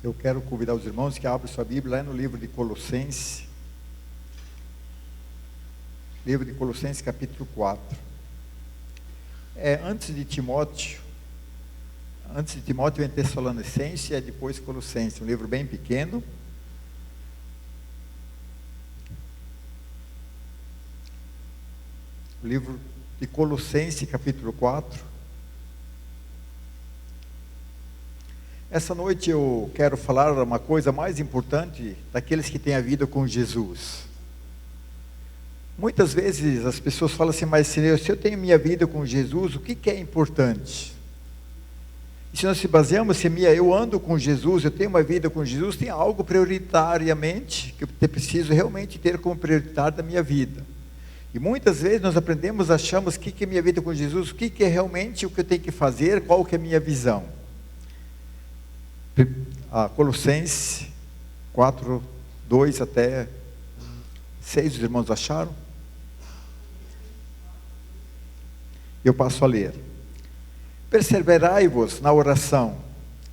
Eu quero convidar os irmãos que abrem sua Bíblia lá no livro de Colossenses. Livro de Colossenses, capítulo 4. Antes de Timóteo vem Tessalonicenses e depois Colossenses. Um livro bem pequeno. O livro de Colossenses, capítulo 4. Essa noite eu quero falar uma coisa mais importante daqueles que têm a vida com Jesus. Muitas vezes as pessoas falam assim, mas se eu tenho minha vida com Jesus, o que é importante? E se nós se baseamos, se eu ando com Jesus, eu tenho uma vida com Jesus, tem algo prioritariamente que eu preciso realmente ter como prioritário da minha vida. E muitas vezes nós achamos o que é minha vida com Jesus, o que é realmente o que eu tenho que fazer, qual que é a minha visão. Colossenses 4, 2 até 6, os irmãos acharam? Eu passo a ler. Perseverai-vos na oração,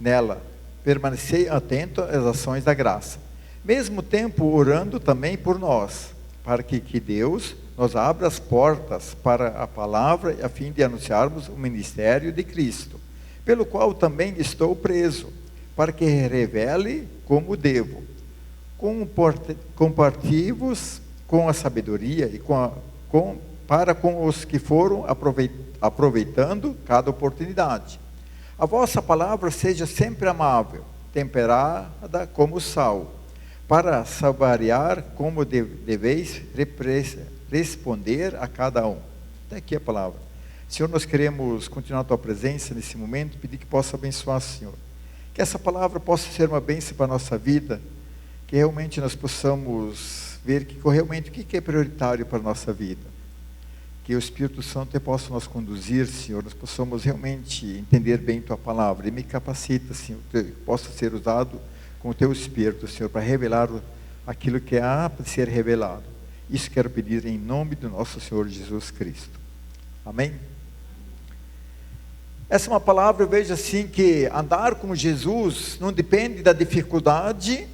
nela, permanecei atento às ações da graça, mesmo tempo orando também por nós, para que Deus nos abra as portas para a palavra, a fim de anunciarmos o ministério de Cristo, pelo qual também estou preso, para que revele como devo, compartilhe-vos com a sabedoria e para com os que foram aproveitando cada oportunidade. A vossa palavra seja sempre amável, temperada como sal, para saborear como deveis responder a cada um. Até aqui a palavra. Senhor, nós queremos continuar a tua presença nesse momento, pedir que possa abençoar, Senhor. Que essa palavra possa ser uma bênção para a nossa vida, que realmente nós possamos ver que realmente o que é prioritário para a nossa vida. Que o Espírito Santo possa nos conduzir, Senhor, nós possamos realmente entender bem tua palavra, e me capacita, Senhor, que possa ser usado com o teu Espírito, Senhor, para revelar aquilo que há para ser revelado. Isso quero pedir em nome do nosso Senhor Jesus Cristo. Amém? Essa é uma palavra, eu vejo assim, que andar com Jesus não depende da dificuldade,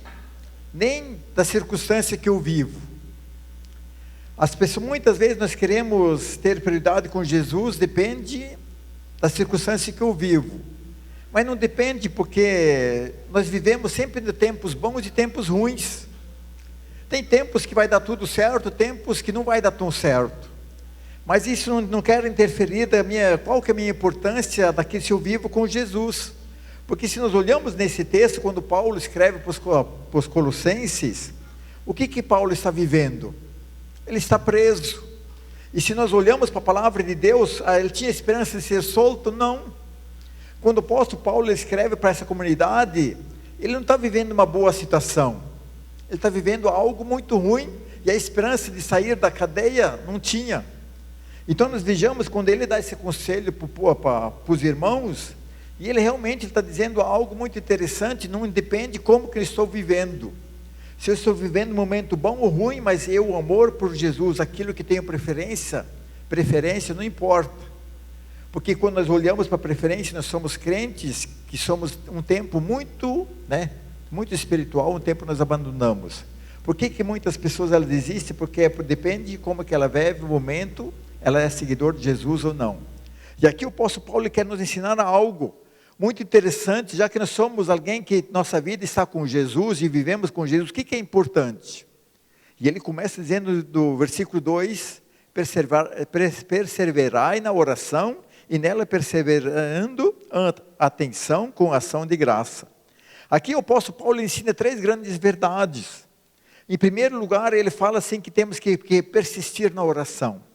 nem da circunstância que eu vivo. As pessoas, muitas vezes nós queremos ter prioridade com Jesus, depende da circunstância que eu vivo. Mas não depende, porque nós vivemos sempre de tempos bons e tempos ruins. Tem tempos que vai dar tudo certo, tempos que não vai dar tão certo. Mas isso não quer interferir qual que é a minha importância daquilo se eu vivo com Jesus. Porque se nós olhamos nesse texto, quando Paulo escreve para os Colossenses, o que Paulo está vivendo? Ele está preso. E se nós olhamos para a palavra de Deus, ele tinha esperança de ser solto? Não. Quando o apóstolo Paulo escreve para essa comunidade, ele não está vivendo uma boa situação. Ele está vivendo algo muito ruim, e a esperança de sair da cadeia não tinha. Então nós vejamos, quando ele dá esse conselho para os irmãos, e ele realmente está dizendo algo muito interessante, não depende como que eu estou vivendo. Se eu estou vivendo um momento bom ou ruim, mas o amor por Jesus, aquilo que tenho preferência não importa. Porque quando nós olhamos para a preferência, nós somos crentes, que somos um tempo muito espiritual, um tempo nós abandonamos. Por que muitas pessoas elas desistem? Porque depende de como que ela vive o momento, ela é seguidor de Jesus ou não. E aqui o apóstolo Paulo quer nos ensinar algo muito interessante, já que nós somos alguém que nossa vida está com Jesus e vivemos com Jesus, o que é importante? E ele começa dizendo do versículo 2, perseverai na oração e nela perseverando atenção com ação de graça. Aqui o apóstolo Paulo ensina 3 grandes verdades. Em primeiro lugar, ele fala assim que temos que persistir na oração.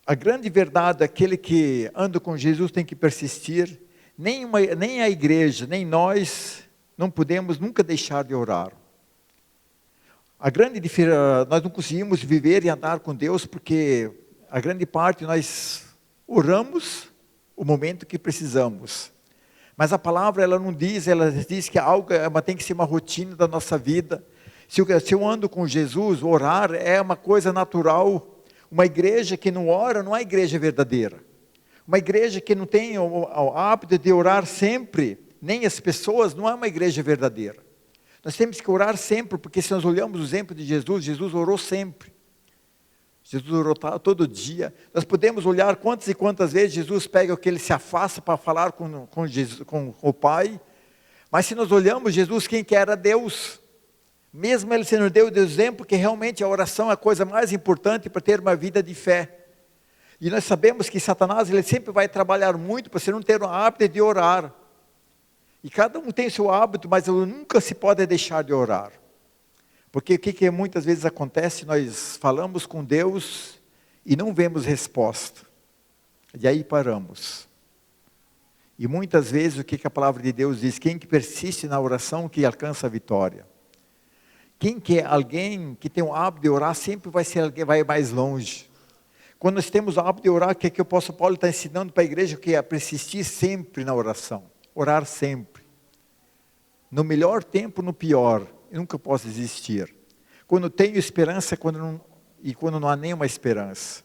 A grande verdade, aquele que anda com Jesus tem que persistir. Nem a igreja, nem nós, não podemos nunca deixar de orar. A grande diferença, nós não conseguimos viver e andar com Deus, porque a grande parte nós oramos o momento que precisamos. Mas a palavra ela diz que algo tem que ser uma rotina da nossa vida. Se eu ando com Jesus, orar é uma coisa natural. Uma igreja que não ora não é igreja verdadeira. Uma igreja que não tem o hábito de orar sempre, nem as pessoas, não é uma igreja verdadeira. Nós temos que orar sempre, porque se nós olhamos o exemplo de Jesus, Jesus orou sempre. Jesus orou todo dia. Nós podemos olhar quantas e quantas vezes Jesus pega o que ele se afasta para falar com o Pai. Mas se nós olhamos Jesus, quem que era Deus? Mesmo ele sendo Deus, deu exemplo que realmente a oração é a coisa mais importante para ter uma vida de fé. E nós sabemos que Satanás, ele sempre vai trabalhar muito para você não ter o hábito de orar. E cada um tem o seu hábito, mas nunca se pode deixar de orar. Porque o que muitas vezes acontece, nós falamos com Deus e não vemos resposta. E aí paramos. E muitas vezes o que a palavra de Deus diz? Quem que persiste na oração que alcança a vitória. Quem que é alguém que tem o hábito de orar sempre vai ser alguém que vai mais longe. Quando nós temos o hábito de orar, o que o apóstolo Paulo está ensinando para a igreja? Que é persistir sempre na oração. Orar sempre. No melhor tempo, no pior. Eu nunca posso desistir. Quando tenho esperança e quando não há nenhuma esperança.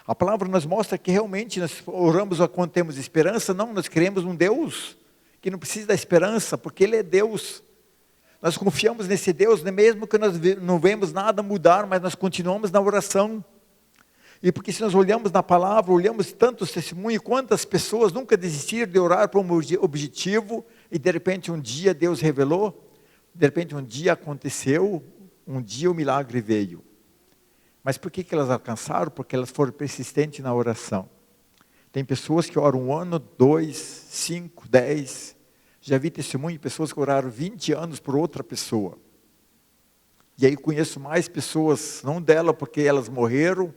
A palavra nos mostra que realmente nós oramos quando temos esperança. Não, nós queremos um Deus que não precisa da esperança, porque Ele é Deus. Nós confiamos nesse Deus, mesmo que nós não vemos nada mudar, mas nós continuamos na oração. E porque se nós olhamos na palavra, olhamos tantos testemunhos, quantas pessoas nunca desistiram de orar por um objetivo, e de repente um dia Deus revelou, de repente um dia aconteceu, um dia o milagre veio. Mas por que elas alcançaram? Porque elas foram persistentes na oração. Tem pessoas que oram 1 ano, 2, 5, 10. Já vi testemunho de pessoas que oraram 20 anos por outra pessoa. E aí conheço mais pessoas, não dela porque elas morreram,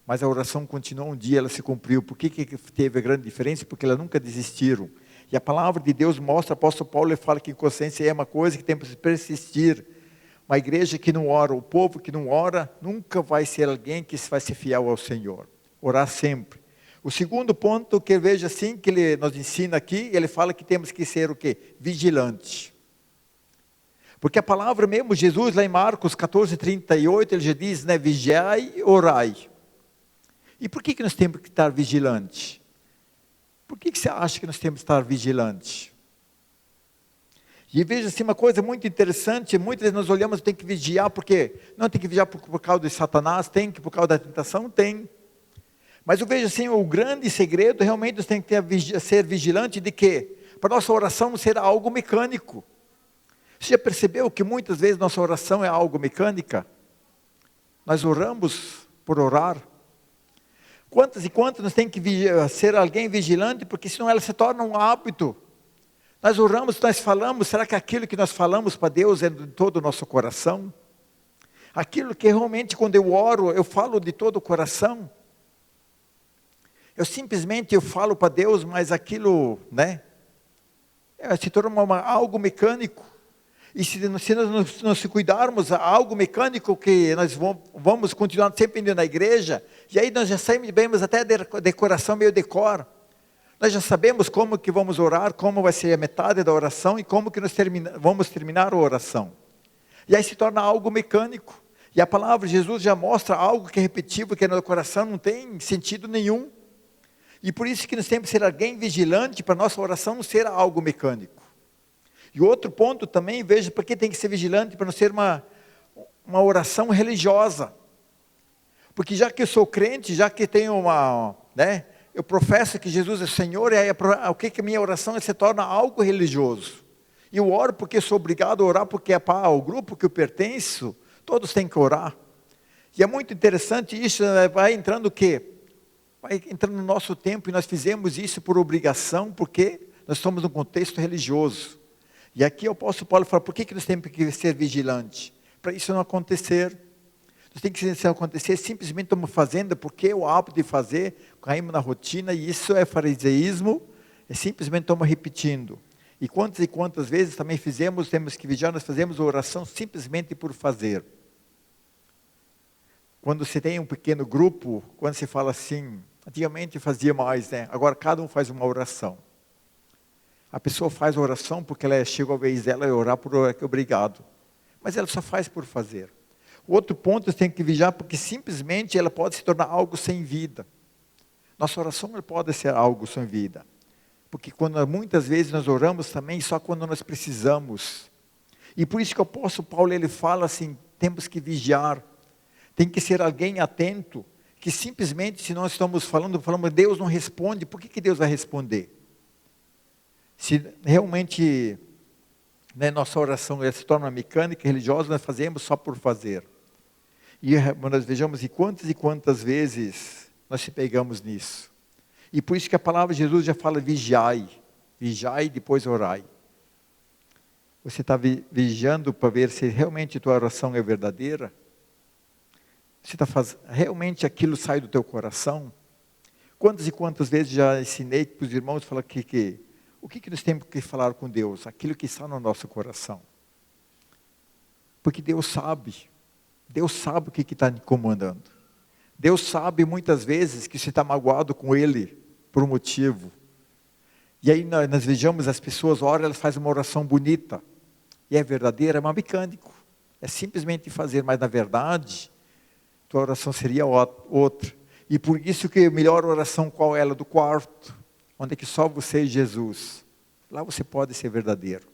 mas a oração continuou, um dia ela se cumpriu. Por que teve a grande diferença? Porque elas nunca desistiram. E a palavra de Deus mostra, o apóstolo Paulo ele fala que consciência é uma coisa que tem que persistir. Uma igreja que não ora, o povo que não ora, nunca vai ser alguém que vai ser fiel ao Senhor. Orar sempre. O segundo ponto que eu vejo assim, que ele nos ensina aqui, ele fala que temos que ser o quê? Vigilante. Porque a palavra mesmo, Jesus lá em Marcos 14:38, ele já diz, né, vigiai e orai. E por que nós temos que estar vigilantes? Por que você acha que nós temos que estar vigilantes? E veja assim uma coisa muito interessante, muitas vezes nós olhamos, tem que vigiar, porque não tem que vigiar por causa de Satanás, tem que por causa da tentação, tem. Mas eu vejo assim, o grande segredo, realmente nós temos que ser vigilante de quê? Para nossa oração não ser algo mecânico. Você já percebeu que muitas vezes nossa oração é algo mecânica? Nós oramos por orar. Quantas e quantas nós temos que ser alguém vigilante, porque senão ela se torna um hábito. Nós oramos, nós falamos, será que aquilo que nós falamos para Deus é de todo o nosso coração? Aquilo que realmente quando eu oro, eu falo de todo o coração? Eu simplesmente falo para Deus, mas aquilo, né? Se torna algo mecânico. E se nós não se cuidarmos, algo mecânico que nós vamos continuar sempre indo na igreja, e aí nós já sabemos até decoração meio decor. Nós já sabemos como que vamos orar, como vai ser a metade da oração e como que nós vamos terminar a oração. E aí se torna algo mecânico. E a palavra de Jesus já mostra algo que é repetitivo, que no coração não tem sentido nenhum. E por isso que nós temos que ser alguém vigilante para a nossa oração não ser algo mecânico. E outro ponto também, veja, porque tem que ser vigilante para não ser uma oração religiosa. Porque já que eu sou crente, já que tenho eu professo que Jesus é o Senhor, e aí o que a minha oração se torna algo religioso. E eu oro porque sou obrigado a orar, porque é para o grupo que eu pertenço, todos têm que orar. E é muito interessante isso, vai entrando o quê? Vai entrando no nosso tempo, e nós fizemos isso por obrigação, porque nós estamos num contexto religioso. E aqui o apóstolo Paulo fala, por que nós temos que ser vigilantes? Para isso não acontecer. Nós temos que se acontecer, simplesmente estamos fazendo, porque o hábito de fazer, caímos na rotina, e isso é fariseísmo, simplesmente estamos repetindo. E quantas vezes também temos que vigiar, nós fazemos oração simplesmente por fazer. Quando você tem um pequeno grupo, quando você fala assim, antigamente fazia mais, né? Agora cada um faz uma oração. A pessoa faz a oração porque ela chegou a vez dela orar por obrigado. Mas ela só faz por fazer. O outro ponto, você tem que vigiar porque simplesmente ela pode se tornar algo sem vida. Nossa oração pode ser algo sem vida. Porque muitas vezes nós oramos também só quando nós precisamos. E por isso que o apóstolo Paulo ele fala assim, temos que vigiar. Tem que ser alguém atento, que simplesmente se nós estamos falando, Deus não responde, por que Deus vai responder? Se realmente nossa oração se torna mecânica, religiosa, nós fazemos só por fazer. E nós vejamos e quantas vezes nós se pegamos nisso. E por isso que a palavra de Jesus já fala vigiai e depois orai. Você está vigiando para ver se realmente tua oração é verdadeira? Você está fazendo, realmente aquilo sai do teu coração? Quantas vezes já ensinei para os irmãos, falar o que nós temos que falar com Deus? Aquilo que está no nosso coração. Porque Deus sabe o que está incomodando. Deus sabe muitas vezes que você está magoado com Ele, por um motivo. E aí nós vejamos as pessoas, oram, elas fazem uma oração bonita. E é verdadeira, é uma mecânico. É simplesmente fazer, mas na verdade, tua oração seria outra. E por isso que a melhor oração qual é ela? Do quarto, onde é que só você e Jesus. Lá você pode ser verdadeiro.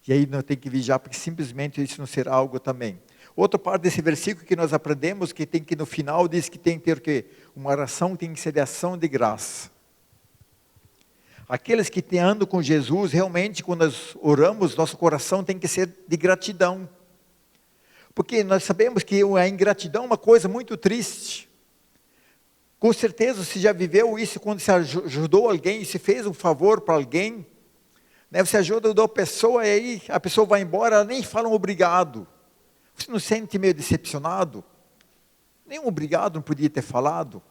E aí não tem que vigiar, porque simplesmente isso não será algo também. Outra parte desse versículo que nós aprendemos, que tem que no final, diz que tem que ter o quê? Uma oração tem que ser de ação de graça. Aqueles que andam com Jesus, realmente, quando nós oramos, nosso coração tem que ser de gratidão. Porque nós sabemos que a ingratidão é uma coisa muito triste. Com certeza você já viveu isso quando você ajudou alguém, se fez um favor para alguém. Você ajudou a pessoa e aí a pessoa vai embora, ela nem fala um obrigado. Você não se sente meio decepcionado? Nem um obrigado não podia ter falado.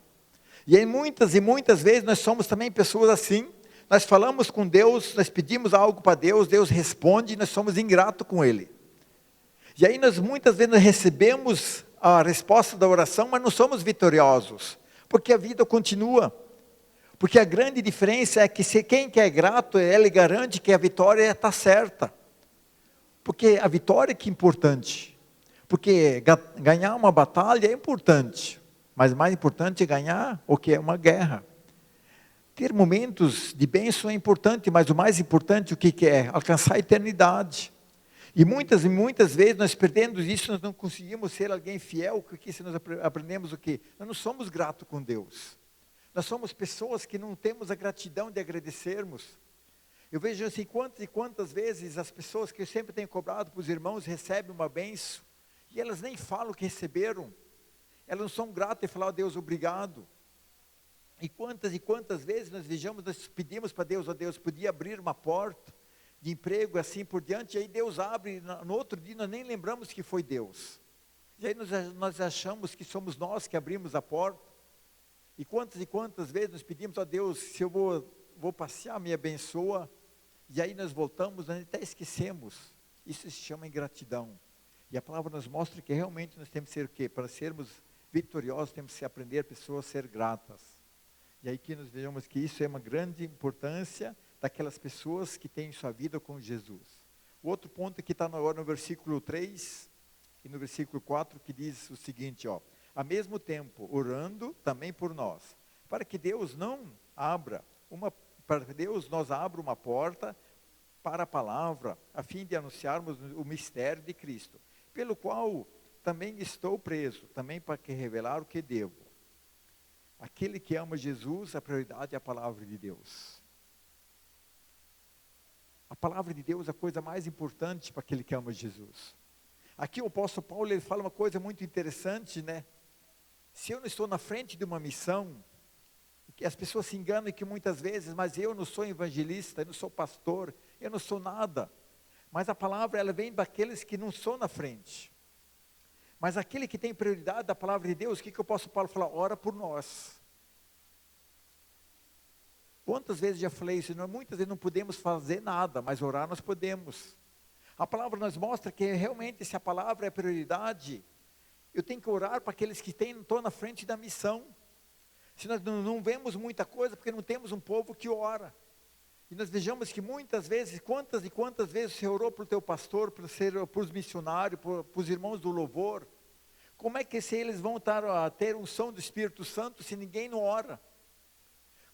E aí muitas e muitas vezes nós somos também pessoas assim. Nós falamos com Deus, nós pedimos algo para Deus, Deus responde e nós somos ingratos com Ele. E aí nós muitas vezes nós recebemos a resposta da oração, mas não somos vitoriosos. Porque a vida continua. Porque a grande diferença é que quem que é grato, ele garante que a vitória está certa. Porque a vitória que é importante. Porque ganhar uma batalha é importante. Mas mais importante é ganhar o que é uma guerra. Ter momentos de bênção é importante, mas o mais importante o que é? Alcançar a eternidade. E muitas vezes nós perdemos isso, nós não conseguimos ser alguém fiel, porque se nós aprendemos o quê? Nós não somos gratos com Deus. Nós somos pessoas que não temos a gratidão de agradecermos. Eu vejo assim, quantas vezes as pessoas que eu sempre tenho cobrado para os irmãos recebem uma bênção, e elas nem falam que receberam. Elas não são gratas e falam, oh, Deus, obrigado. E quantas vezes nós pedimos para Deus, ó Deus, podia abrir uma porta de emprego assim por diante, e aí Deus abre, no outro dia nós nem lembramos que foi Deus. E aí nós achamos que somos nós que abrimos a porta. E quantas vezes nós pedimos, ó Deus, se eu vou passear, me abençoa. E aí nós voltamos, nós até esquecemos. Isso se chama ingratidão. E a palavra nos mostra que realmente nós temos que ser o quê? Para sermos vitoriosos, temos que aprender pessoas a ser gratas. E aí que nós vejamos que isso é uma grande importância daquelas pessoas que têm sua vida com Jesus. O outro ponto que está agora no versículo 3 e no versículo 4, que diz o seguinte, ó. Ao mesmo tempo, orando também por nós, para que Deus nos abra uma porta para a palavra, a fim de anunciarmos o mistério de Cristo, pelo qual também estou preso, também para que revelar o que devo. Aquele que ama Jesus, a prioridade é a palavra de Deus. A palavra de Deus é a coisa mais importante para aquele que ama Jesus. Aqui o apóstolo Paulo ele fala uma coisa muito interessante, né? Se eu não estou na frente de uma missão, que as pessoas se enganam que muitas vezes, mas eu não sou evangelista, eu não sou pastor, eu não sou nada. Mas a palavra ela vem daqueles que não estão na frente. Mas aquele que tem prioridade da palavra de Deus, o que o apóstolo Paulo fala? Ora por nós. Quantas vezes já falei isso? Muitas vezes não podemos fazer nada, mas orar nós podemos. A palavra nos mostra que realmente se a palavra é prioridade, eu tenho que orar para aqueles que estão na frente da missão. Se nós não vemos muita coisa, porque não temos um povo que ora. E nós vejamos que muitas vezes, quantas e quantas vezes você orou para o teu pastor, para os missionários, para os irmãos do louvor. Como é que eles vão ter unção do Espírito Santo se ninguém não ora?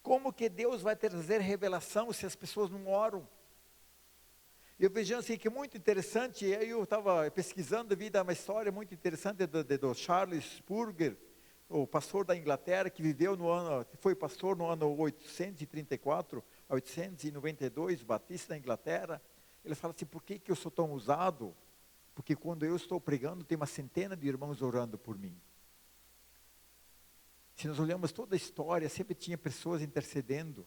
Como que Deus vai trazer revelação se as pessoas não oram? Eu vejo assim que é muito interessante, e aí eu estava pesquisando, vi uma história muito interessante do Charles Spurgeon, o pastor da Inglaterra, que viveu foi pastor no ano 834 a 892, batista da Inglaterra. Ele fala assim, por que eu sou tão usado? Porque quando eu estou pregando, tem uma centena de irmãos orando por mim. Se nós olhamos toda a história, sempre tinha pessoas intercedendo.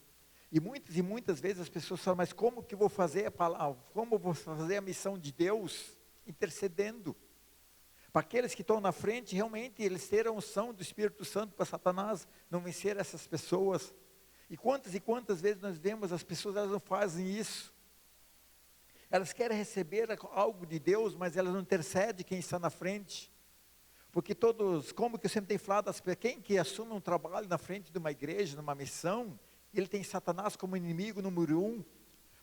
E muitas vezes as pessoas falam, mas como que eu vou fazer a palavra, como eu vou fazer a missão de Deus? Intercedendo. Para aqueles que estão na frente, realmente eles terão a unção do Espírito Santo para Satanás não vencer essas pessoas. E quantas vezes nós vemos as pessoas, elas não fazem isso. Elas querem receber algo de Deus, mas elas não intercedem quem está na frente. Porque como que eu sempre tenho falado, quem que assume um trabalho na frente de uma igreja, numa missão, ele tem Satanás como inimigo número 1,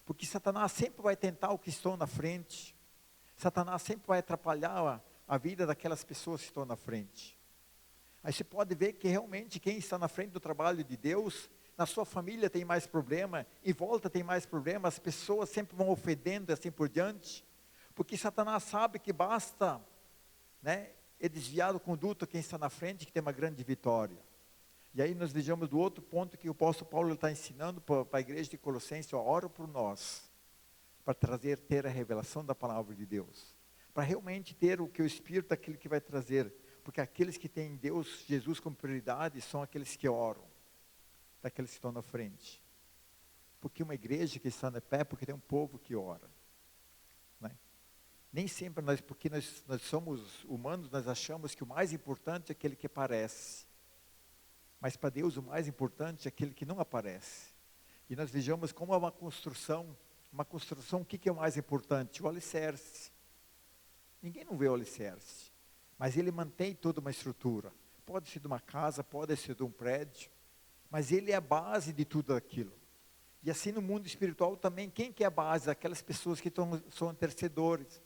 porque Satanás sempre vai tentar o que estão na frente, Satanás sempre vai atrapalhar a vida daquelas pessoas que estão na frente. Aí você pode ver que realmente quem está na frente do trabalho de Deus, na sua família tem mais problema, em volta tem mais problema, as pessoas sempre vão ofendendo e assim por diante, porque Satanás sabe que basta, desviar do conduto quem está na frente, que tem uma grande vitória. E aí nós vejamos do outro ponto que o apóstolo Paulo está ensinando para a igreja de Colossenses, ora por nós, para ter a revelação da palavra de Deus, para realmente ter o que o Espírito é aquele que vai trazer, porque aqueles que têm Deus, Jesus como prioridade, são aqueles que oram, daqueles que estão na frente, porque uma igreja que está de pé, porque tem um povo que ora, nem sempre porque nós somos humanos, nós achamos que o mais importante é aquele que aparece, mas para Deus o mais importante é aquele que não aparece. E nós vejamos como é uma construção, o que é o mais importante? O alicerce. Ninguém não vê o alicerce, mas ele mantém toda uma estrutura, pode ser de uma casa, pode ser de um prédio, mas ele é a base de tudo aquilo. E assim no mundo espiritual também, quem que é a base? Aquelas pessoas que são intercedores,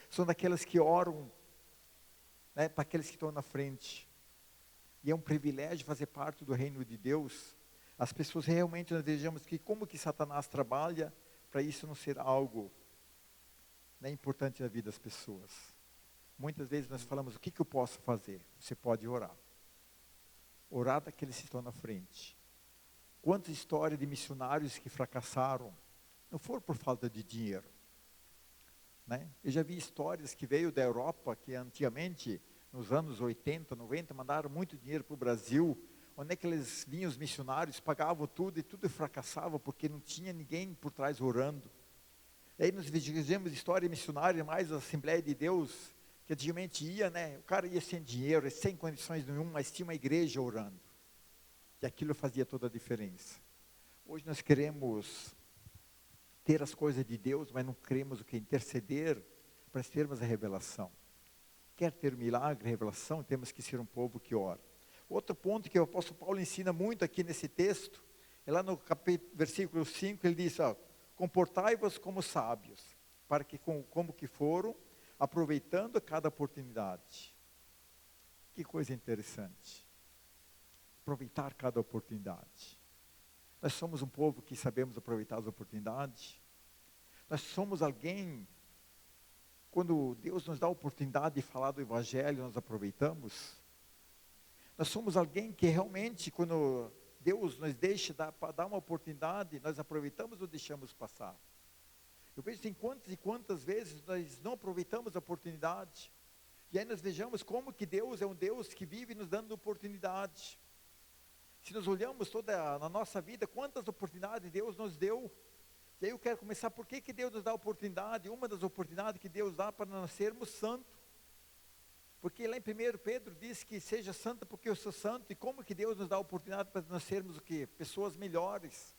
são daquelas que oram, para aqueles que estão na frente. E é um privilégio fazer parte do reino de Deus. As pessoas realmente, nós vejamos que como que Satanás trabalha para isso não ser algo importante na vida das pessoas. Muitas vezes nós falamos, o que eu posso fazer? Você pode orar. Orar daqueles que estão na frente. Quantas histórias de missionários que fracassaram, não foram por falta de dinheiro. Eu já vi histórias que veio da Europa, que antigamente, nos anos 80, 90, mandaram muito dinheiro para o Brasil, onde é que eles vinham, os missionários, pagavam tudo e tudo fracassava, porque não tinha ninguém por trás orando. E aí nós vemos história missionária, mais a Assembleia de Deus, que antigamente ia, o cara ia sem dinheiro, sem condições nenhuma, mas tinha uma igreja orando. E aquilo fazia toda a diferença. Hoje nós queremos ter as coisas de Deus, mas não queremos o que? Interceder para termos a revelação. Quer ter milagre, revelação, temos que ser um povo que ora. Outro ponto que o apóstolo Paulo ensina muito aqui nesse texto, é lá no versículo 5, ele diz, comportai-vos como sábios, para que como que foram, aproveitando cada oportunidade. Que coisa interessante. Aproveitar cada oportunidade. Nós somos um povo que sabemos aproveitar as oportunidades. Nós somos alguém, quando Deus nos dá a oportunidade de falar do Evangelho, nós aproveitamos. Nós somos alguém que realmente, quando Deus nos deixa dar uma oportunidade, nós aproveitamos ou deixamos passar. Eu vejo em quantas e quantas vezes nós não aproveitamos a oportunidade. E aí nós vejamos como que Deus é um Deus que vive nos dando oportunidade. Se nós olhamos na nossa vida, quantas oportunidades Deus nos deu. E aí eu quero começar, por que Deus nos dá oportunidade? Uma das oportunidades que Deus dá para nós sermos santos. Porque lá em 1 Pedro diz que seja santo porque eu sou santo. E como que Deus nos dá a oportunidade para nós sermos o quê? Pessoas melhores.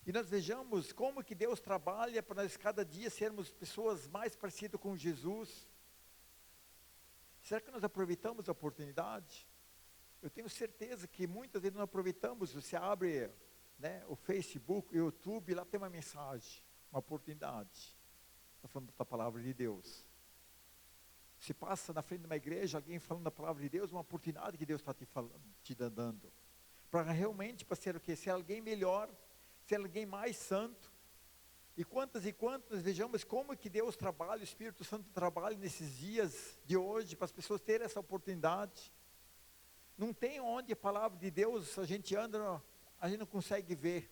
E nós vejamos como que Deus trabalha para nós cada dia sermos pessoas mais parecidas com Jesus. Será que nós aproveitamos a oportunidade? Eu tenho certeza que muitas vezes não aproveitamos. Você abre o Facebook, o YouTube, lá tem uma mensagem, uma oportunidade. Está falando da palavra de Deus. Se passa na frente de uma igreja, alguém falando da palavra de Deus, uma oportunidade que Deus está te dando. para realmente para ser o quê? Ser alguém melhor, ser alguém mais santo. E quantas vejamos como que Deus trabalha, o Espírito Santo trabalha nesses dias de hoje, para as pessoas terem essa oportunidade. Não tem onde a palavra de Deus, a gente anda, a gente não consegue ver.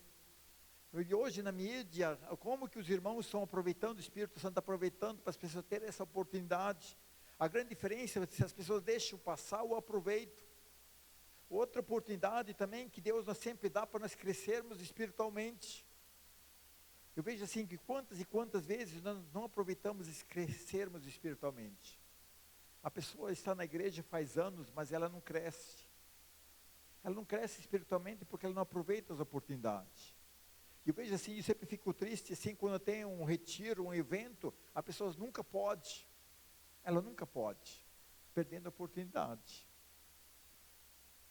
E hoje na mídia, como que os irmãos estão aproveitando, o Espírito Santo está aproveitando para as pessoas terem essa oportunidade. A grande diferença é se as pessoas deixam passar ou aproveitam. Outra oportunidade também que Deus nos sempre dá para nós crescermos espiritualmente. Eu vejo assim que quantas e quantas vezes nós não aproveitamos e crescermos espiritualmente. A pessoa está na igreja faz anos, mas ela não cresce. Ela não cresce espiritualmente porque ela não aproveita as oportunidades. Eu vejo assim, eu sempre fico triste assim, quando tem um retiro, um evento, a pessoa nunca pode, ela nunca pode, perdendo a oportunidade.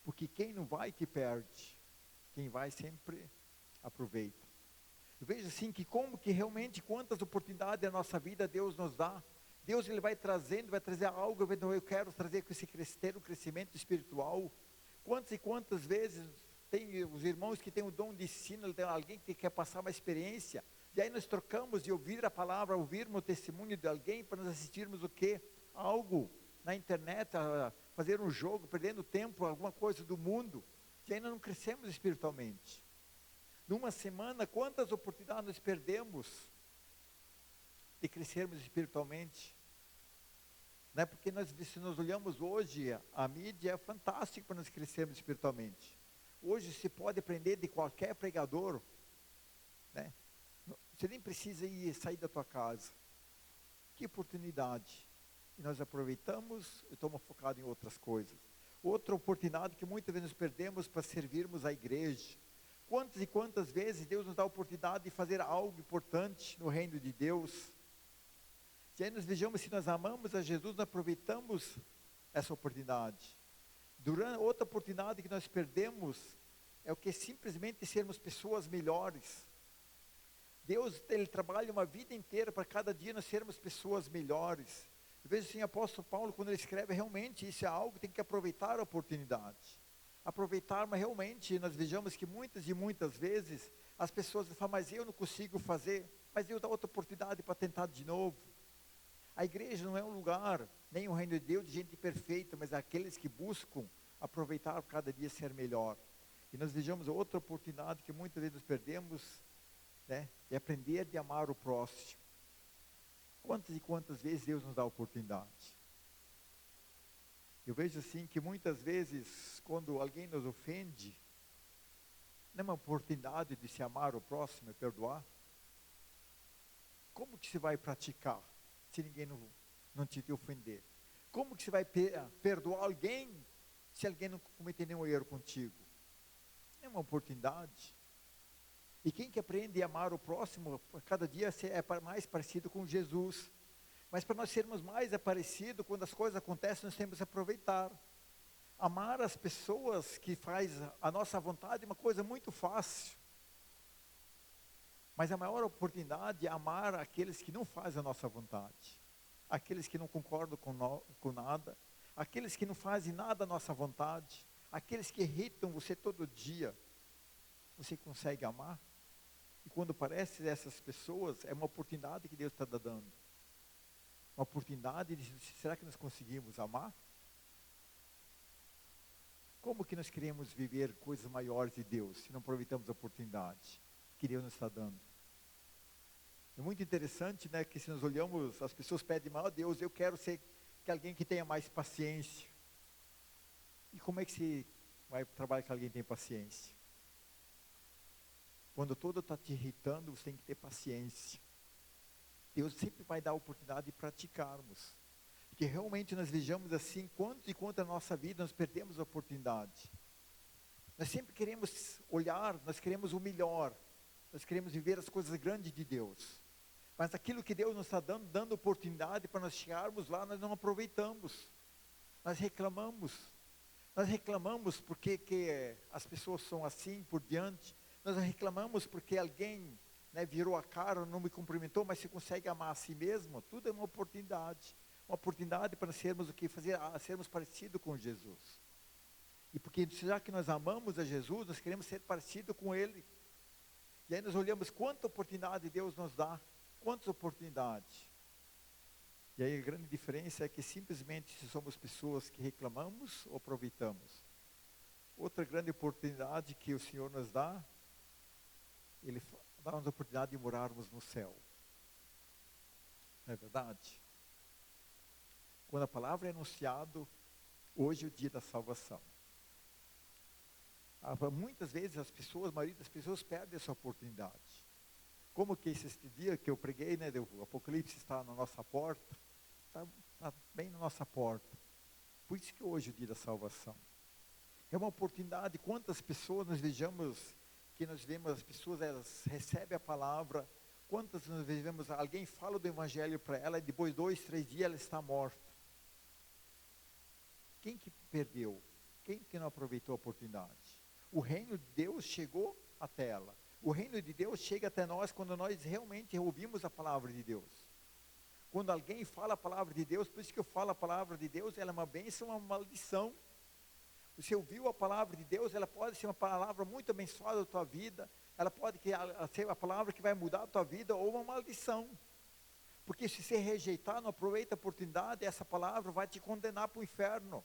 Porque quem não vai que perde, quem vai sempre aproveita. Eu vejo assim que como que realmente, quantas oportunidades da nossa vida Deus nos dá. Deus ele vai trazendo, vai trazer algo, eu quero trazer com esse ter um crescimento espiritual. Quantas e quantas vezes tem os irmãos que têm o dom de ensino, tem alguém que quer passar uma experiência, e aí nós trocamos de ouvir a palavra, ouvirmos o testemunho de alguém, para nós assistirmos o quê? Algo na internet, fazer um jogo, perdendo tempo, alguma coisa do mundo, e ainda não crescemos espiritualmente. Numa semana, quantas oportunidades nós perdemos de crescermos espiritualmente? Não é porque se nós olhamos hoje, a mídia é fantástica para nós crescermos espiritualmente. Hoje se pode aprender de qualquer pregador, né? Você nem precisa sair da tua casa. Que oportunidade! E nós aproveitamos e estamos focados em outras coisas. Outra oportunidade que muitas vezes nos perdemos para servirmos a igreja. Quantas e quantas vezes Deus nos dá a oportunidade de fazer algo importante no reino de Deus. E aí nós vejamos, se nós amamos a Jesus, nós aproveitamos essa oportunidade. Outra oportunidade que nós perdemos é o que simplesmente sermos pessoas melhores. Deus ele trabalha uma vida inteira para cada dia nós sermos pessoas melhores. Eu vejo assim, o apóstolo Paulo, quando ele escreve, realmente isso é algo que tem que aproveitar a oportunidade. Aproveitar, mas realmente nós vejamos que muitas e muitas vezes as pessoas falam, mas eu não consigo fazer, mas Deus dá outra oportunidade para tentar de novo. A igreja não é um lugar, nem o reino de Deus, de gente perfeita, mas aqueles que buscam aproveitar cada dia ser melhor. E nós vejamos outra oportunidade que muitas vezes nos perdemos, né? É aprender de amar o próximo. Quantas e quantas vezes Deus nos dá a oportunidade? Eu vejo assim que muitas vezes, quando alguém nos ofende, não é uma oportunidade de se amar o próximo e perdoar? Como que se vai praticar, se ninguém não te ofender? Como que você vai perdoar alguém, se alguém não cometer nenhum erro contigo? É uma oportunidade. E quem que aprende a amar o próximo, cada dia é mais parecido com Jesus. Mas para nós sermos mais parecidos, quando as coisas acontecem, nós temos que aproveitar. Amar as pessoas que faz a nossa vontade é uma coisa muito fácil. Mas a maior oportunidade é amar aqueles que não fazem a nossa vontade. Aqueles que não concordam com nada. Aqueles que não fazem nada à nossa vontade. Aqueles que irritam você todo dia. Você consegue amar? E quando aparecem essas pessoas, é uma oportunidade que Deus está dando. Uma oportunidade de, será que nós conseguimos amar? Como que nós queremos viver coisas maiores de Deus, se não aproveitamos a oportunidade que Deus nos está dando? É muito interessante, né, que se nós olhamos, as pessoas pedem, mas, Deus, eu quero ser alguém que tenha mais paciência. E como é que se vai trabalhar com alguém que tem paciência? Quando todo está te irritando, você tem que ter paciência. Deus sempre vai dar a oportunidade de praticarmos. Porque realmente nós vejamos assim, quanto e quanto a nossa vida nós perdemos a oportunidade. Nós sempre queremos olhar, nós queremos o melhor. Nós queremos viver as coisas grandes de Deus. Mas aquilo que Deus nos está dando oportunidade para nós chegarmos lá, nós não aproveitamos. Nós reclamamos. Nós reclamamos porque que as pessoas são assim por diante. Nós reclamamos porque alguém, né, virou a cara, não me cumprimentou, mas se consegue amar a si mesmo, tudo é uma oportunidade. Uma oportunidade para sermos o que? Sermos parecidos com Jesus. E porque já que nós amamos a Jesus, nós queremos ser parecido com Ele. E aí nós olhamos quanta oportunidade Deus nos dá, quantas oportunidades. E aí a grande diferença é que simplesmente se somos pessoas que reclamamos ou aproveitamos. Outra grande oportunidade que o Senhor nos dá, Ele dá-nos a oportunidade de morarmos no céu. Não é verdade? Quando a palavra é anunciada, hoje é o dia da salvação. Muitas vezes a maioria das pessoas perde essa oportunidade. Como que esse dia que eu preguei, né, o Apocalipse está na nossa porta, está bem na nossa porta. Por isso que hoje é o dia da salvação. É uma oportunidade, quantas pessoas nós vemos as pessoas, elas recebem a palavra, quantas nós vemos, alguém fala do evangelho para ela, e depois 2, 3 dias ela está morta. Quem que perdeu? Quem que não aproveitou a oportunidade? O reino de Deus chegou até ela. O reino de Deus chega até nós quando nós realmente ouvimos a palavra de Deus. Quando alguém fala a palavra de Deus, por isso que eu falo a palavra de Deus, ela é uma bênção, uma maldição. Você ouviu a palavra de Deus, ela pode ser uma palavra muito abençoada da tua vida, ela pode ser a palavra que vai mudar a tua vida, ou uma maldição. Porque se você rejeitar, não aproveita a oportunidade, essa palavra vai te condenar para o inferno.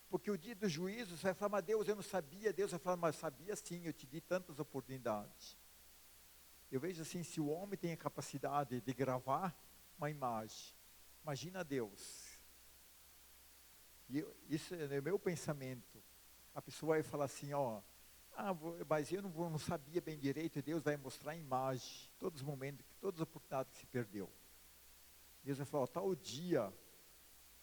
Porque o dia do juízo, você vai falar, mas Deus, eu não sabia. Deus vai falar, mas sabia sim, eu te di tantas oportunidades. Eu vejo assim, se o homem tem a capacidade de gravar uma imagem, imagina Deus. Isso é o meu pensamento. A pessoa vai falar assim, mas eu não sabia bem direito, e Deus vai mostrar a imagem, todos os momentos, todas as oportunidades que se perdeu. Deus vai falar, tal dia,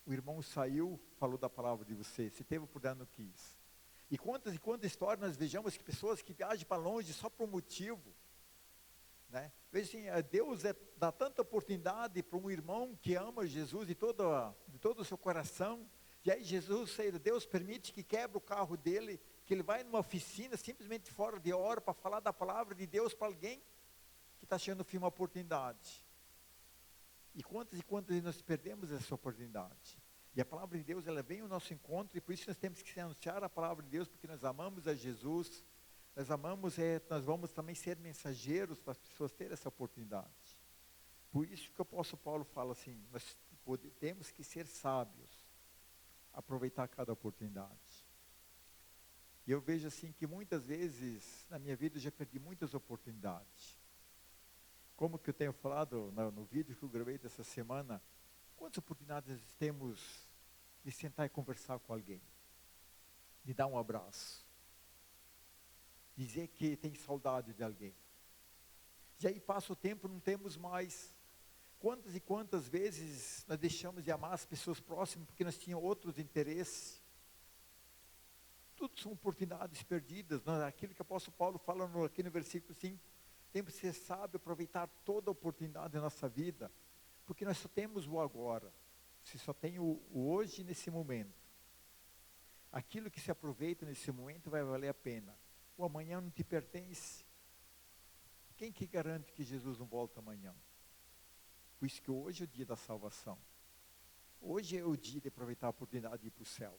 o irmão saiu, falou da palavra de você teve a oportunidade, não quis. E quantas histórias nós vejamos que pessoas que viajam para longe só por um motivo, né? Veja assim, Deus dá tanta oportunidade para um irmão que ama Jesus de todo o seu coração, e aí Deus permite que quebre o carro dele, que ele vai numa oficina simplesmente fora de hora para falar da palavra de Deus para alguém que está achando o fim uma oportunidade. E quantas nós perdemos essa oportunidade? E a palavra de Deus, ela vem ao nosso encontro, e por isso nós temos que anunciar a palavra de Deus, porque nós amamos a Jesus, nós vamos também ser mensageiros para as pessoas terem essa oportunidade. Por isso que o apóstolo Paulo fala assim, nós temos que ser sábios, aproveitar cada oportunidade. E eu vejo assim que muitas vezes, na minha vida, eu já perdi muitas oportunidades. Como que eu tenho falado no vídeo que eu gravei dessa semana, quantas oportunidades nós temos de sentar e conversar com alguém, de dar um abraço, dizer que tem saudade de alguém. E aí passa o tempo, não temos mais. Quantas e quantas vezes nós deixamos de amar as pessoas próximas porque nós tínhamos outros interesses. Tudo são oportunidades perdidas, aquilo que o apóstolo Paulo fala aqui no versículo 5. Temos que ser sábio, aproveitar toda a oportunidade da nossa vida, porque nós só temos o agora, você só tem o hoje nesse momento. Aquilo que se aproveita nesse momento vai valer a pena. O amanhã não te pertence. Quem que garante que Jesus não volta amanhã? Por isso que hoje é o dia da salvação. Hoje é o dia de aproveitar a oportunidade de ir para o céu.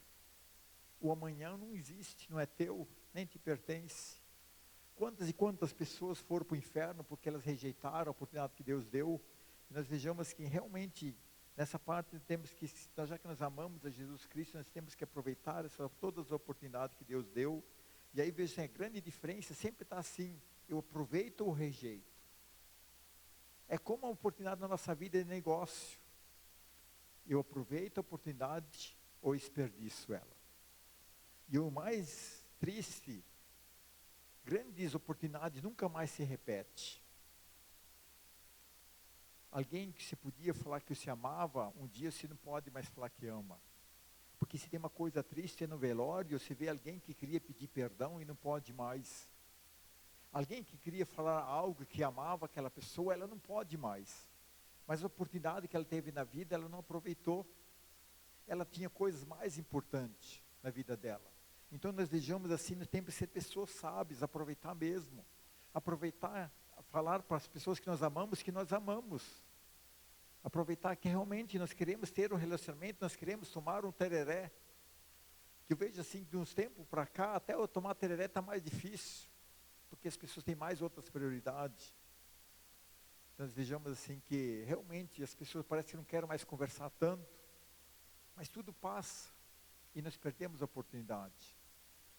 O amanhã não existe, não é teu, nem te pertence. Quantas e quantas pessoas foram para o inferno porque elas rejeitaram a oportunidade que Deus deu? E nós vejamos que realmente, nessa parte, já que nós amamos a Jesus Cristo, nós temos que aproveitar todas as oportunidades que Deus deu. E aí veja, a grande diferença sempre está assim, eu aproveito ou rejeito. É como a oportunidade na nossa vida de negócio. Eu aproveito a oportunidade ou desperdiço ela. E o mais triste, grandes oportunidades nunca mais se repete. Alguém que se podia falar que se amava, um dia você não pode mais falar que ama. Porque se tem uma coisa triste é no velório, você vê alguém que queria pedir perdão e não pode mais. Alguém que queria falar algo que amava aquela pessoa, ela não pode mais. Mas a oportunidade que ela teve na vida, ela não aproveitou. Ela tinha coisas mais importantes na vida dela. Então nós vejamos assim, nós temos que ser pessoas sábias, aproveitar mesmo. Aproveitar, falar para as pessoas que nós amamos, aproveitar que realmente nós queremos ter um relacionamento, nós queremos tomar um tereré. Que eu vejo assim, de uns tempos para cá, até eu tomar tereré está mais difícil, porque as pessoas têm mais outras prioridades. Nós vejamos assim que realmente as pessoas parecem que não querem mais conversar tanto, mas tudo passa e nós perdemos a oportunidade.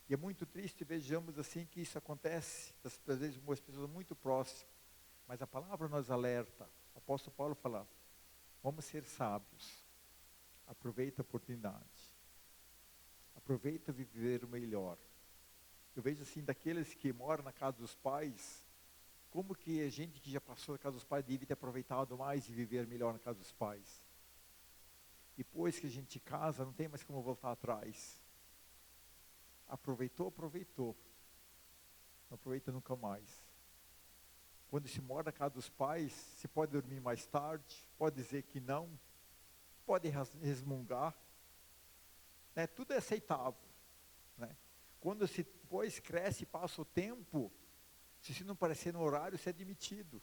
E é muito triste, vejamos assim que isso acontece, às vezes com as pessoas muito próximas, mas a palavra nos alerta. O apóstolo Paulo fala, vamos ser sábios, aproveita a oportunidade, aproveita viver o melhor. Eu vejo assim, daqueles que moram na casa dos pais, como que a gente que já passou na casa dos pais deve ter aproveitado mais e viver melhor na casa dos pais. Depois que a gente casa, não tem mais como voltar atrás. Aproveitou, aproveitou. Não aproveita nunca mais. Quando se mora na casa dos pais, se pode dormir mais tarde, pode dizer que não, pode resmungar, né? Tudo é aceitável, né? Quando se depois cresce e passa o tempo, se não aparecer no horário, você é demitido.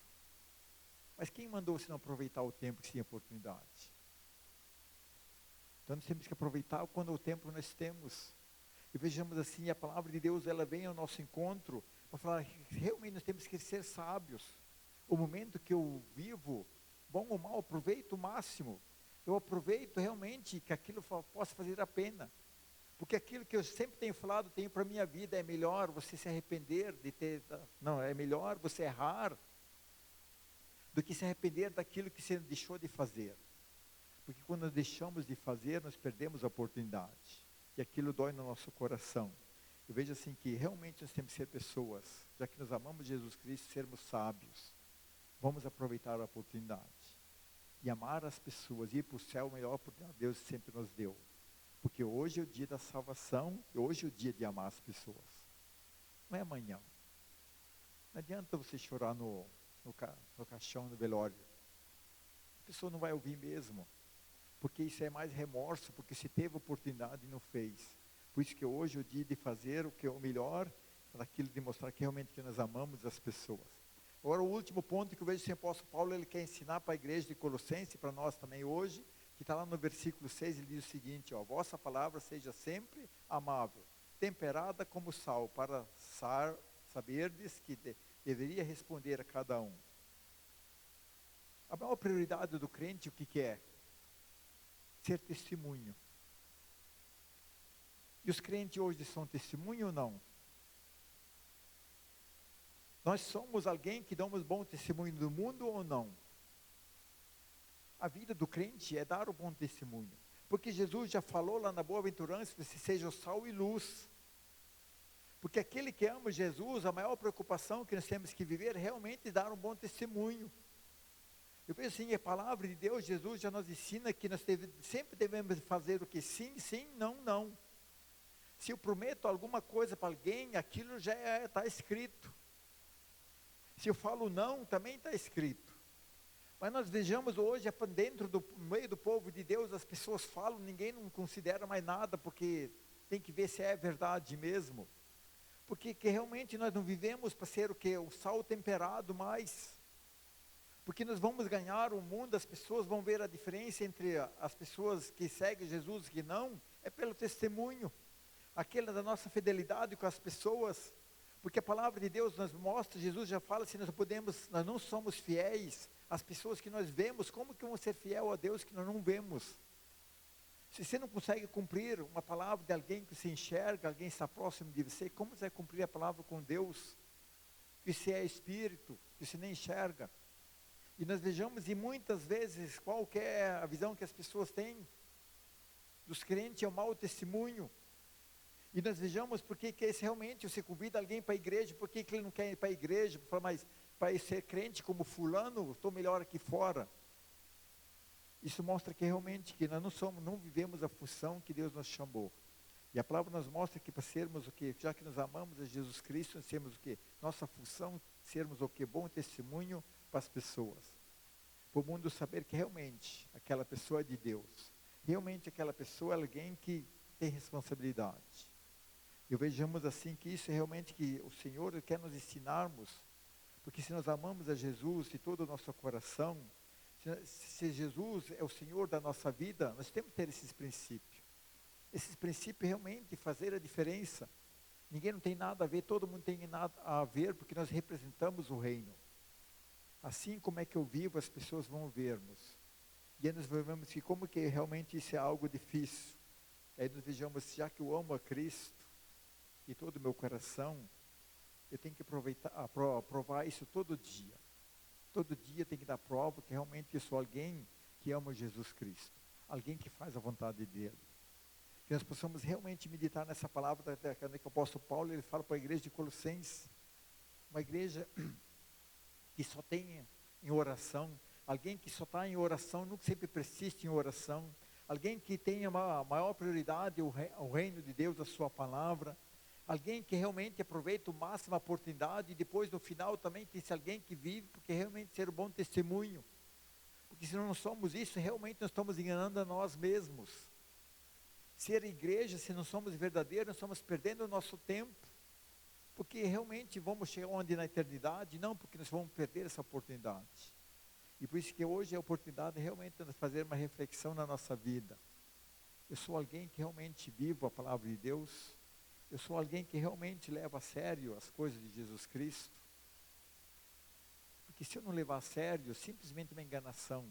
Mas quem mandou você não aproveitar o tempo que se tem oportunidade? Então nós temos que aproveitar quando o tempo nós temos. E vejamos assim, a palavra de Deus, ela vem ao nosso encontro para falar, realmente nós temos que ser sábios. O momento que eu vivo, bom ou mal, aproveito o máximo. Eu aproveito realmente que aquilo possa fazer a pena. Porque aquilo que eu sempre tenho falado, tenho para a minha vida, é melhor você se arrepender de ter... Não, é melhor você errar do que se arrepender daquilo que você deixou de fazer. Porque quando nós deixamos de fazer, nós perdemos a oportunidade. E aquilo dói no nosso coração. Eu vejo assim que realmente nós temos que ser pessoas, já que nós amamos Jesus Cristo, sermos sábios. Vamos aproveitar a oportunidade. E amar as pessoas, ir para o céu, a melhor oportunidade que Deus sempre nos deu. Porque hoje é o dia da salvação, e hoje é o dia de amar as pessoas. Não é amanhã. Não adianta você chorar no caixão, no velório. A pessoa não vai ouvir mesmo. Porque isso é mais remorso, porque se teve oportunidade e não fez. Por isso que hoje é o dia de fazer o que é o melhor, para aquilo de mostrar que realmente que nós amamos as pessoas. Agora o último ponto que eu vejo que o apóstolo Paulo, ele quer ensinar para a igreja de Colossenses, para nós também hoje, que está lá no versículo 6, ele diz o seguinte, ó, vossa palavra seja sempre amável, temperada como sal, para saberdes que deveria responder a cada um. A maior prioridade do crente, o que é? Ser testemunho. E os crentes hoje são testemunho ou não? Nós somos alguém que damos bom testemunho do mundo ou não? A vida do crente é dar o bom testemunho. Porque Jesus já falou lá na boa-aventurança, que você seja sal e luz. Porque aquele que ama Jesus, a maior preocupação que nós temos que viver é realmente dar um bom testemunho. Eu penso assim, a palavra de Deus, Jesus já nos ensina que nós sempre devemos fazer o que sim, sim, não, não. Se eu prometo alguma coisa para alguém, aquilo já está escrito. Se eu falo não, também está escrito. Mas nós vejamos hoje, dentro do meio do povo de Deus, as pessoas falam, ninguém não considera mais nada, porque tem que ver se é verdade mesmo. Porque que realmente nós não vivemos para ser o que? O sal temperado mais. Porque nós vamos ganhar o mundo, as pessoas vão ver a diferença entre as pessoas que seguem Jesus e que não, é pelo testemunho. Aquela da nossa fidelidade com as pessoas. Porque a palavra de Deus nos mostra, Jesus já fala, se nós não somos fiéis às pessoas que nós vemos, como que vamos ser fiel a Deus que nós não vemos? Se você não consegue cumprir uma palavra de alguém que se enxerga, alguém está próximo de você, como você vai cumprir a palavra com Deus? Que você é espírito, que você nem enxerga. E nós vejamos, e muitas vezes, qual que é a visão que as pessoas têm dos crentes, é o mau testemunho. E nós vejamos porque que esse realmente, você convida alguém para a igreja, por que ele não quer ir para a igreja, mas para ser crente como fulano, estou melhor aqui fora. Isso mostra que realmente que nós não vivemos a função que Deus nos chamou. E a palavra nos mostra que para sermos o que, já que nós amamos a Jesus Cristo, nós temos o que? Nossa função, sermos o que? Bom testemunho para as pessoas. Para o mundo saber que realmente aquela pessoa é de Deus. Realmente aquela pessoa é alguém que tem responsabilidade. E vejamos assim que isso é realmente que o Senhor quer nos ensinarmos, porque se nós amamos a Jesus de todo o nosso coração, se Jesus é o Senhor da nossa vida, nós temos que ter esses princípios. Esses princípios realmente fazer a diferença. Ninguém não tem nada a ver, todo mundo tem nada a ver, porque nós representamos o reino. Assim como é que eu vivo, as pessoas vão vermos. E aí nós vemos que como que realmente isso é algo difícil. Aí nós vejamos, já que eu amo a Cristo, e todo o meu coração, eu tenho que provar isso todo dia. Todo dia tem que dar prova que realmente eu sou alguém que ama Jesus Cristo. Alguém que faz a vontade dele. Que nós possamos realmente meditar nessa palavra que o apóstolo Paulo ele fala para a igreja de Colossenses. Uma igreja que só tem em oração. Alguém que só está em oração, nunca sempre persiste em oração. Alguém que tenha a maior prioridade o reino de Deus, a sua palavra. Alguém que realmente aproveita o máximo a oportunidade e depois no final também tem alguém que vive porque realmente ser um bom testemunho. Porque se não somos isso, realmente nós estamos enganando a nós mesmos. Ser igreja, se não somos verdadeiros, nós estamos perdendo o nosso tempo. Porque realmente vamos chegar onde na eternidade? Não, porque nós vamos perder essa oportunidade. E por isso que hoje é a oportunidade realmente de fazer uma reflexão na nossa vida. Eu sou alguém que realmente vivo a palavra de Deus. Eu sou alguém que realmente leva a sério as coisas de Jesus Cristo. Porque se eu não levar a sério, simplesmente uma enganação.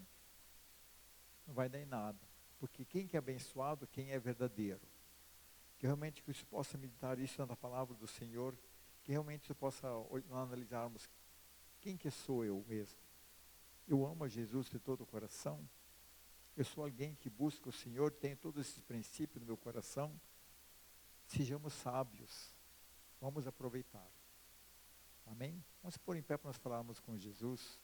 Não vai dar em nada. Porque quem que é abençoado, quem é verdadeiro. Que realmente que isso possa meditar isso na palavra do Senhor. Que realmente isso possa analisarmos quem que sou eu mesmo. Eu amo a Jesus de todo o coração. Eu sou alguém que busca o Senhor, tenho todos esses princípios no meu coração. Sejamos sábios. Vamos aproveitar. Amém? Vamos pôr em pé para nós falarmos com Jesus.